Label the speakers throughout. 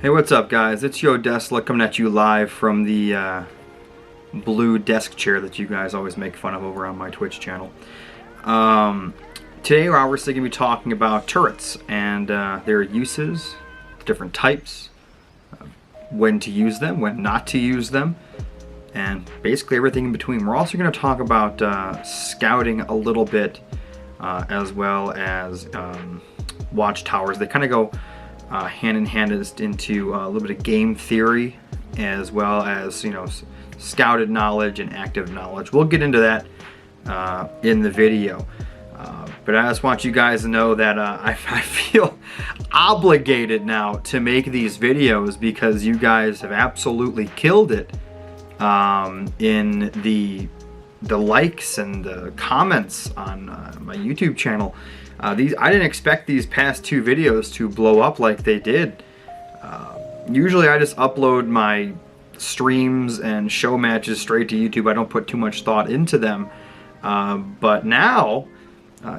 Speaker 1: Hey, what's up, guys? It's Yo Desla coming at you live from the blue desk chair that you guys always make fun of over on my Twitch channel. Today we're obviously going to be talking about turrets and their uses, different types, when to use them, when not to use them, and basically everything in between. We're also going to talk about scouting a little bit, as well as watchtowers. They kind of go hand in hand into a little bit of game theory, as well as, you know, scouted knowledge and active knowledge. We'll get into that in the video. But I just want you guys to know that I feel obligated now to make these videos because you guys have absolutely killed it in the likes and the comments on my YouTube channel. I didn't expect these past two videos to blow up like they did. Usually I just upload my streams and show matches straight to YouTube. I don't put too much thought into them. But now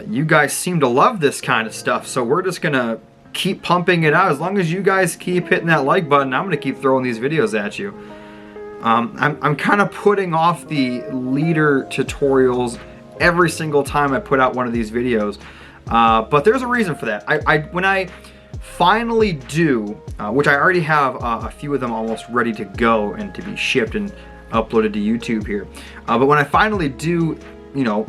Speaker 1: you guys seem to love this kind of stuff, so we're just gonna keep pumping it out. As long as you guys keep hitting that like button, I'm gonna keep throwing these videos at you. I'm kind of putting off the leader tutorials every single time I put out one of these videos, but there's a reason for that. When I finally do, which I already have a few of them almost ready to go and to be shipped and uploaded to YouTube here, but when I finally do, you know,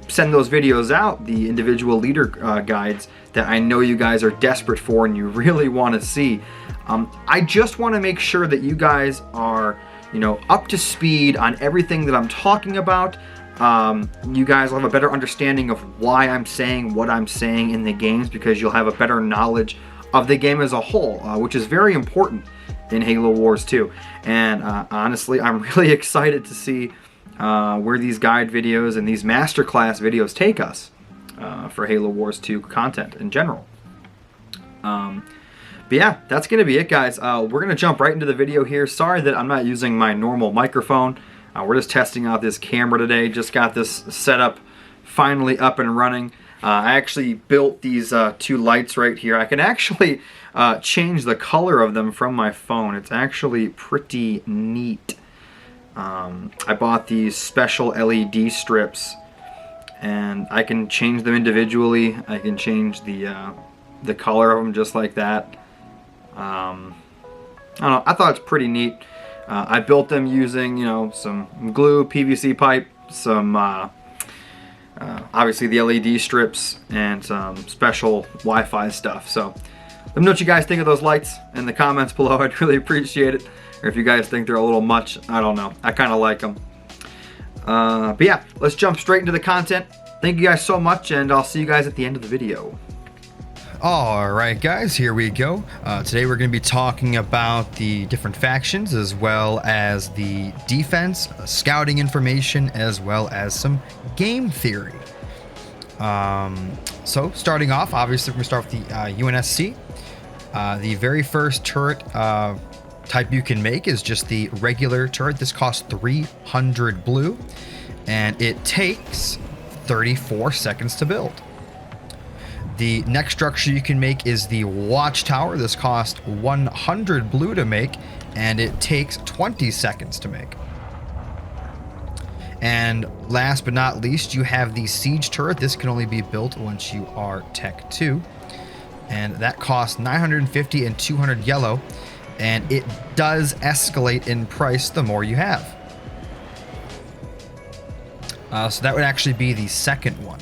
Speaker 1: send those videos out, the individual leader guides that I know you guys are desperate for and you really want to see, I just want to make sure that you guys are, you know, up to speed on everything that I'm talking about. You guys will have a better understanding of why I'm saying what I'm saying in the games, because you'll have a better knowledge of the game as a whole, which is very important in Halo Wars 2. And honestly, I'm really excited to see where these guide videos and these masterclass videos take us for Halo Wars 2 content in general. But yeah, that's going to be it, guys. We're going to jump right into the video here. Sorry that I'm not using my normal microphone. We're just testing out this camera today. Just got this setup finally up and running. I actually built these two lights right here. I can actually change the color of them from my phone. It's actually pretty neat. I bought these special LED strips, and I can change them individually. I can change the color of them just like that. I don't know, I thought it's pretty neat. I built them using, you know, some glue, PVC pipe, some obviously the LED strips, and some special Wi-Fi stuff. So let me know what you guys think of those lights in the comments below. I'd really appreciate it. Or if you guys think they're a little much, I don't know. I kind of like them. But yeah, let's jump straight into the content. Thank you guys so much, and I'll see you guys at the end of the video.
Speaker 2: Alright guys, here we go. Today we're going to be talking about the different factions, as well as the defense, scouting information, as well as some game theory. So starting off, obviously we're going to start with the UNSC. The very first turret type you can make is just the regular turret. This costs 300 blue, and it takes 34 seconds to build. The next structure you can make is the watchtower. This costs 100 blue to make, and it takes 20 seconds to make. And last but not least, you have the siege turret. This can only be built once you are Tech 2, and that costs 950 and 200 yellow. And it does escalate in price the more you have. So that would actually be the second one.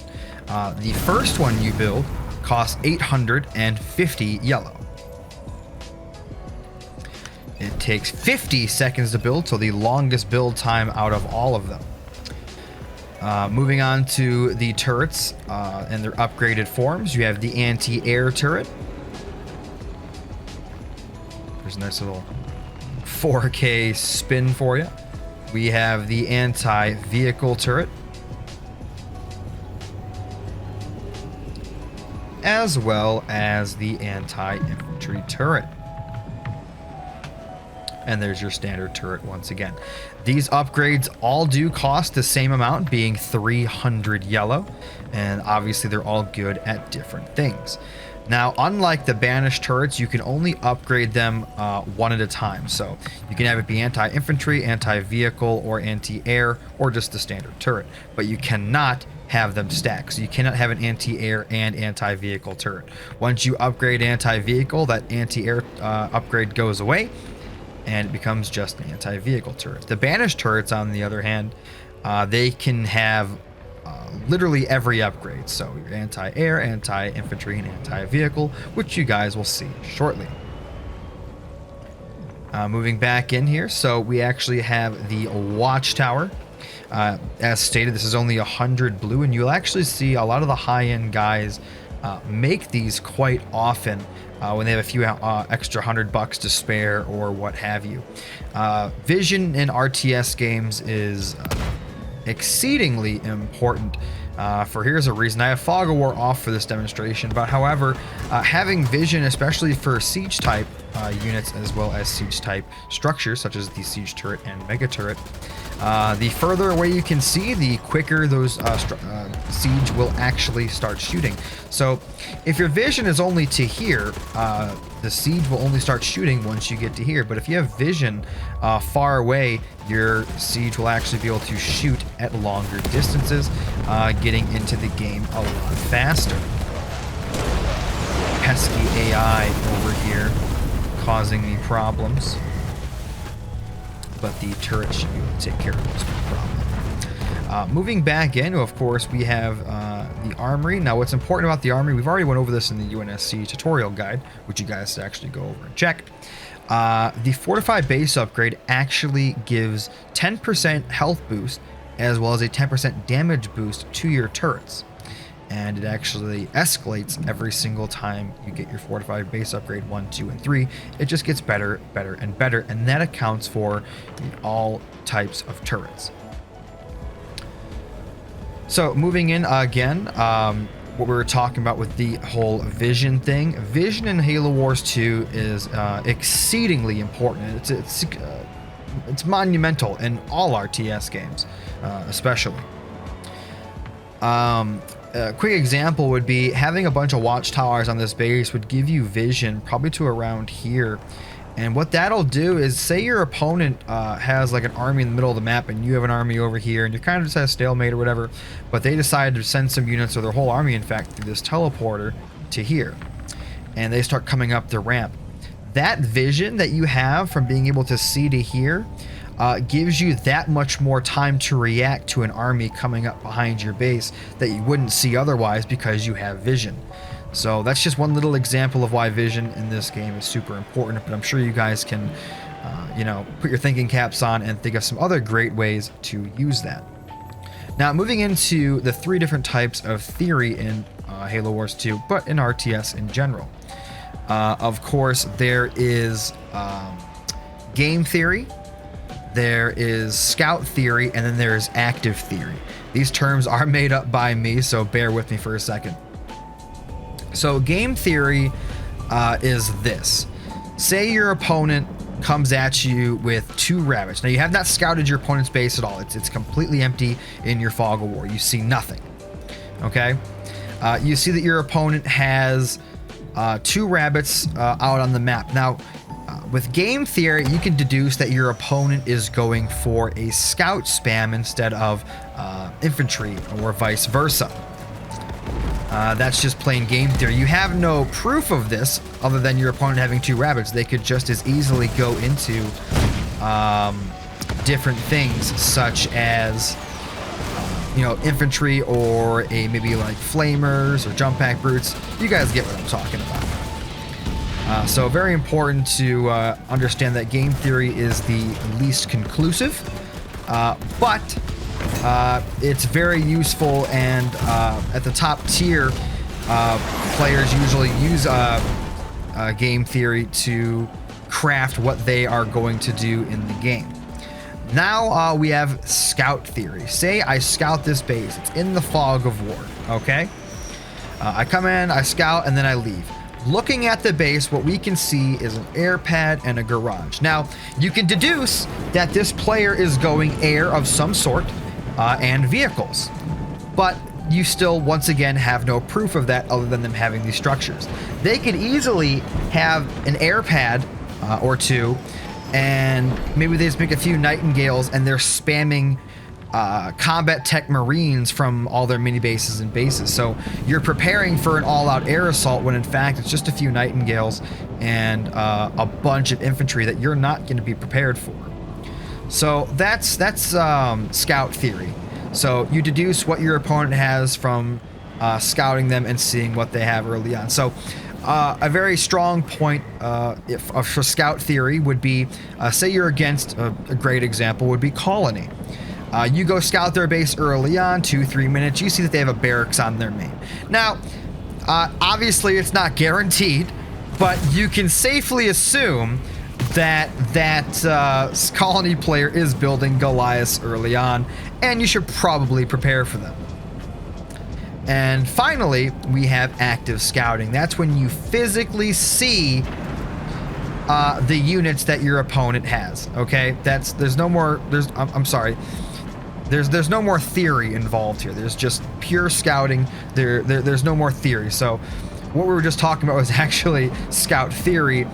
Speaker 2: The first one you build costs 850 yellow. It takes 50 seconds to build, so the longest build time out of all of them. Moving on to the turrets and their upgraded forms, you have the anti-air turret. There's a nice little 4K spin for you. We have the anti-vehicle turret, as well as the anti-infantry turret. And there's your standard turret once again. These upgrades all do cost the same amount, being 300 yellow, and obviously they're all good at different things. Now, unlike the Banished turrets, you can only upgrade them one at a time. So you can have it be anti-infantry, anti-vehicle, or anti-air, or just the standard turret. But you cannot have them stacked. So you cannot have an anti-air and anti-vehicle turret. Once you upgrade anti-vehicle, that anti-air upgrade goes away, and it becomes just an anti-vehicle turret. The Banished turrets, on the other hand, they can have literally every upgrade. So your anti-air, anti-infantry, and anti-vehicle, which you guys will see shortly. Moving back in here, so we actually have the Watchtower. As stated, this is only 100 blue, and you'll actually see a lot of the high-end guys make these quite often when they have a few extra $100 to spare or what have you. Vision in RTS games is exceedingly important. For here's a reason. I have Fog of War off for this demonstration, but however, having vision, especially for siege type units as well as siege type structures such as the siege turret and mega turret, the further away you can see, the quicker those siege will actually start shooting. So if your vision is only to here, the siege will only start shooting once you get to here. But if you have vision far away, your siege will actually be able to shoot at longer distances, getting into the game a lot faster. Pesky AI over here causing me problems, but the turret should be able to take care of this problem. Moving back in, of course, we have the armory. Now, what's important about the armory, we've already went over this in the UNSC tutorial guide, which you guys should actually go over and check. The Fortified Base upgrade actually gives 10% health boost as well as a 10% damage boost to your turrets. And it actually escalates every single time you get your Fortified Base upgrade 1, 2, and 3. It just gets better, better, and better, and that accounts for all types of turrets. So moving in again, what we were talking about with the whole vision thing. Vision in Halo Wars 2 is exceedingly important. It's monumental in all RTS games, especially. A quick example would be having a bunch of watchtowers on this base would give you vision probably to around here. And what that'll do is, say your opponent has like an army in the middle of the map and you have an army over here and you're kind of just at a stalemate or whatever, but they decide to send some units, or their whole army in fact, through this teleporter to here. And they start coming up the ramp. That vision that you have from being able to see to here gives you that much more time to react to an army coming up behind your base that you wouldn't see otherwise because you have vision. So that's just one little example of why vision in this game is super important, but I'm sure you guys can, put your thinking caps on and think of some other great ways to use that. Now, moving into the 3 different types of theory in Halo Wars 2, but in RTS in general. Of course, there is game theory, there is scout theory, and then there is active theory. These terms are made up by me, so bear with me for a second. So game theory is this. Say your opponent comes at you with 2 rabbits. Now, you have not scouted your opponent's base at all. It's completely empty in your Fog of War. You see nothing. Okay? You see that your opponent has 2 rabbits out on the map. Now, with game theory, you can deduce that your opponent is going for a scout spam instead of infantry, or vice versa. That's just plain game theory. You have no proof of this other than your opponent having 2 rabbits. They could just as easily go into different things such as infantry, or maybe like flamers or jump pack brutes. You guys get what I'm talking about. So very important to understand that game theory is the least conclusive, but it's very useful, and at the top tier, players usually use game theory to craft what they are going to do in the game. Now we have scout theory. Say I scout this base. It's in the Fog of War, okay? I come in, I scout, and then I leave. Looking at the base, what we can see is an air pad and a garage. Now, you can deduce that this player is going air of some sort and vehicles. But you still, once again, have no proof of that other than them having these structures. They could easily have an air pad or two, and maybe they just make a few Nightingales and they're spamming combat tech Marines from all their mini bases and bases. So you're preparing for an all-out air assault when in fact it's just a few Nightingales and a bunch of infantry that you're not going to be prepared for. So that's scout theory. So you deduce what your opponent has from scouting them and seeing what they have early on. So a very strong point for scout theory would be, say you're against, a great example would be Colony. You go scout their base early on, 2-3 minutes, you see that they have a barracks on their main. Now, obviously it's not guaranteed, but you can safely assume that Colony player is building Goliaths early on, and you should probably prepare for them. And finally, we have active scouting. That's when you physically see the units that your opponent has. Okay, there's no more theory involved here. There's just pure scouting. There's no more theory. So what we were just talking about was actually scout theory,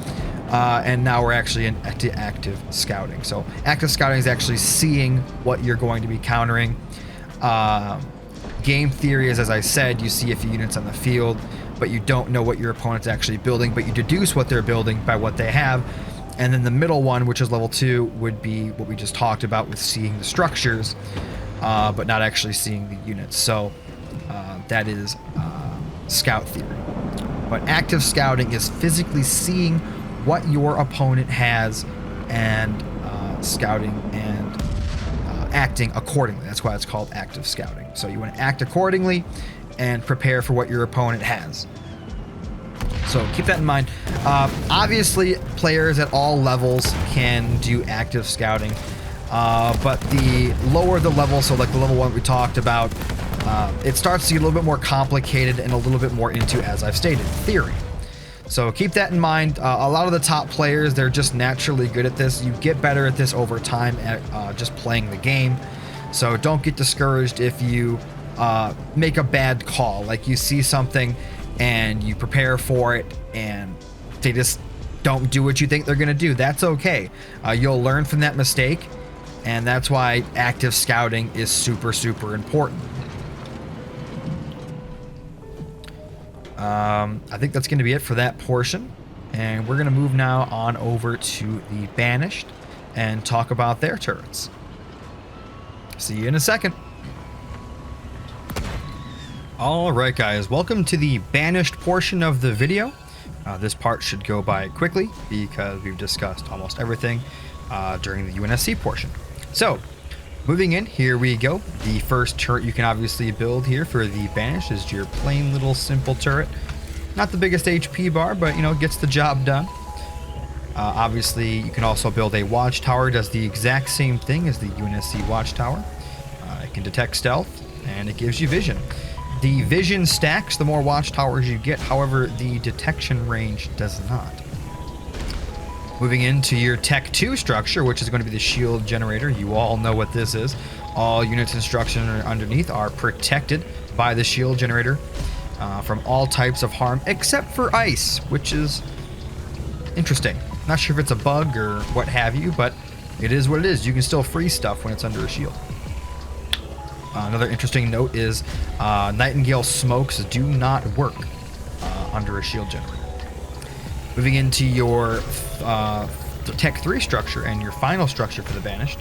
Speaker 2: and now we're actually into active scouting. So active scouting is actually seeing what you're going to be countering. Game theory is, as I said, you see a few units on the field, but you don't know what your opponent's actually building, but you deduce what they're building by what they have. And then the middle one, which is level 2, would be what we just talked about with seeing the structures, but not actually seeing the units. So that is scout theory. But active scouting is physically seeing what your opponent has and scouting and acting accordingly. That's why it's called active scouting. So you want to act accordingly and prepare for what your opponent has. So keep that in mind. Obviously, players at all levels can do active scouting, but the lower the level, so like the level 1 we talked about, it starts to get a little bit more complicated and a little bit more into, as I've stated, theory. So keep that in mind. A lot of the top players, they're just naturally good at this. You get better at this over time at just playing the game. So don't get discouraged if you make a bad call. Like you see something and you prepare for it and they just don't do what you think they're going to do. That's okay. You'll learn from that mistake, and that's why active scouting is super, super important. I think that's going to be it for that portion, and we're going to move now on over to the Banished and talk about their turrets. See you in a second. Alright guys, welcome to the Banished portion of the video. This part should go by quickly because we've discussed almost everything during the UNSC portion. So, moving in, here we go. The first turret you can obviously build here for the Banished is your plain little simple turret. Not the biggest HP bar, but you know, gets the job done. Obviously, you can also build a watchtower. Does the exact same thing as the UNSC watchtower. It can detect stealth, and it gives you vision. The vision stacks the more watchtowers you get, however, the detection range does not. Moving into your Tech 2 structure, which is going to be the shield generator. You all know what this is. All units and structures underneath are protected by the shield generator from all types of harm, except for ice, which is interesting. Not sure if it's a bug or what have you, but it is what it is. You can still freeze stuff when it's under a shield. Another interesting note is Nightingale smokes do not work under a shield generator. Moving into your Tech 3 structure, and your final structure for the Banished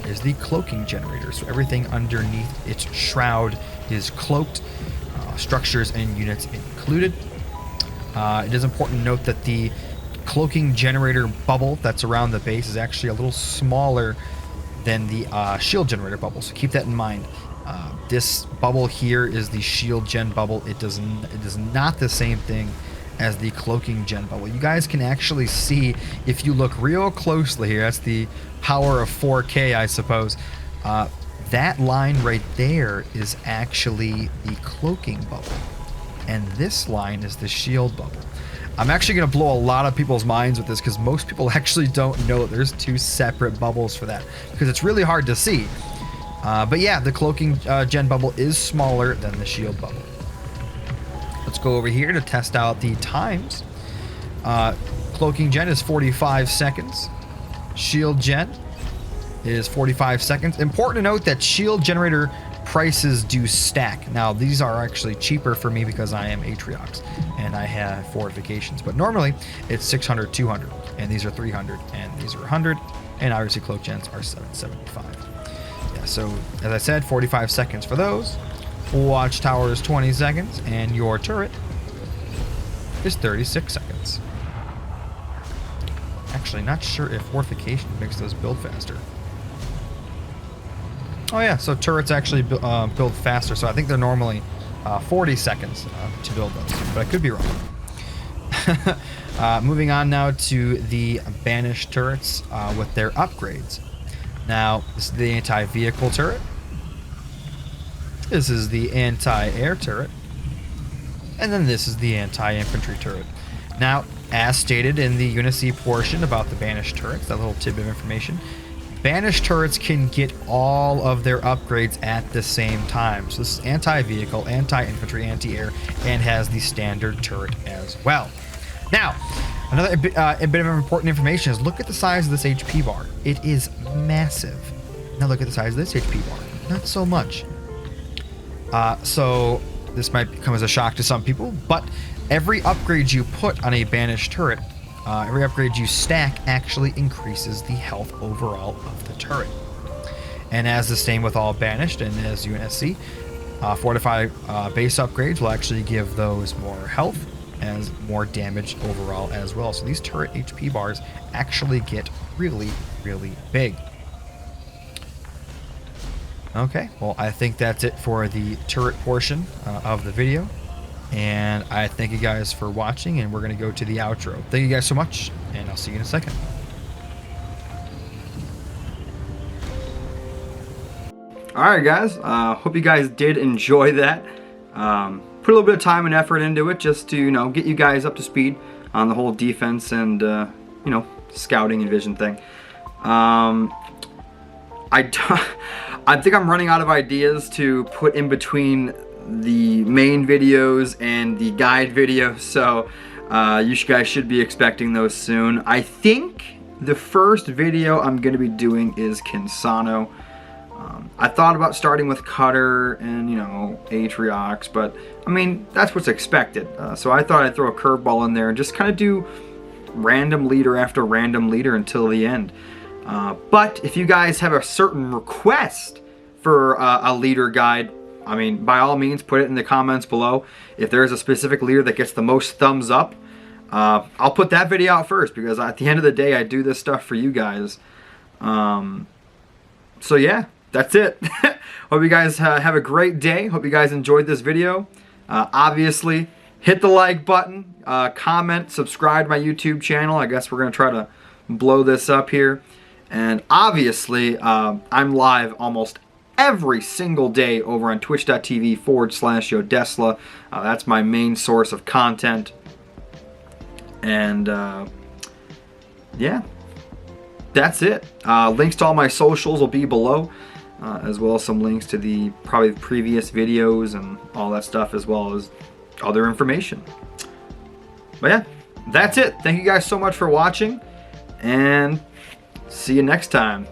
Speaker 2: is the cloaking generator. So everything underneath its shroud is cloaked, structures and units included. It is important to note that the cloaking generator bubble that's around the base is actually a little smaller than the shield generator bubble, so keep that in mind. This bubble here is the shield gen bubble. It is not the same thing as the cloaking gen bubble. You guys can actually see, if you look real closely here, that's the power of 4K, I suppose. That line right there is actually the cloaking bubble, and this line is the shield bubble. I'm actually going to blow a lot of people's minds with this, because most people actually don't know that there's two separate bubbles for that, because it's really hard to see. But yeah, the cloaking gen bubble is smaller than the shield bubble. Let's go over here to test out the times. Cloaking gen is 45 seconds. Shield gen is 45 seconds. Important to note that shield generator prices do stack. Now, these are actually cheaper for me because I am Atriox and I have fortifications. But normally, it's 600, 200, and these are 300, and these are 100, and obviously cloak gens are 775. Yeah, so as I said, 45 seconds for those. Watchtower is 20 seconds, and your turret is 36 seconds. Actually, not sure if fortification makes those build faster. Oh yeah, so turrets actually build faster, so I think they're normally 40 seconds to build those, but I could be wrong. Moving on now to the Banished turrets with their upgrades. Now, this is the anti-vehicle turret. This is the anti-air turret. And then this is the anti-infantry turret. Now, as stated in the Unit C portion about the Banished turrets, that little tidbit of information, Banished turrets can get all of their upgrades at the same time. So this is anti-vehicle, anti-infantry, anti-air, and has the standard turret as well. Now, another bit of important information is look at the size of this HP bar. It is massive. Now look at the size of this HP bar. Not so much. So this might come as a shock to some people, but every upgrade you put on a Banished turret, every upgrade you stack actually increases the health overall of the turret. And as the same with all Banished and as UNSC, Fortify base upgrades will actually give those more health as more damage overall as well. So these turret HP bars actually get really, really big. Okay, well, I think that's it for the turret portion of the video. And I thank you guys for watching, and we're going to go to the outro. Thank you guys so much, and I'll see you in a second.
Speaker 1: Alright guys, hope you guys did enjoy that. Put a little bit of time and effort into it just to, get you guys up to speed on the whole defense and, scouting and vision thing. I think I'm running out of ideas to put in between the main videos and the guide videos, so you guys should be expecting those soon. I think the first video I'm going to be doing is Kinsano. I thought about starting with Cutter and, Atriox, but, I mean, that's what's expected. So I thought I'd throw a curveball in there and just kind of do random leader after random leader until the end. But if you guys have a certain request for a leader guide, I mean, by all means, put it in the comments below. If there's a specific leader that gets the most thumbs up, I'll put that video out first, because at the end of the day, I do this stuff for you guys. So yeah, that's it. Hope you guys have a great day. Hope you guys enjoyed this video. Obviously, hit the like button, comment, subscribe to my YouTube channel. I guess we're going to try to blow this up here. And obviously, I'm live almost every single day over on twitch.tv/Yodesla. That's my main source of content. And yeah, that's it. Links to all my socials will be below, as well as some links to the probably previous videos and all that stuff, as well as other information. But yeah, that's it. Thank you guys so much for watching, and see you next time.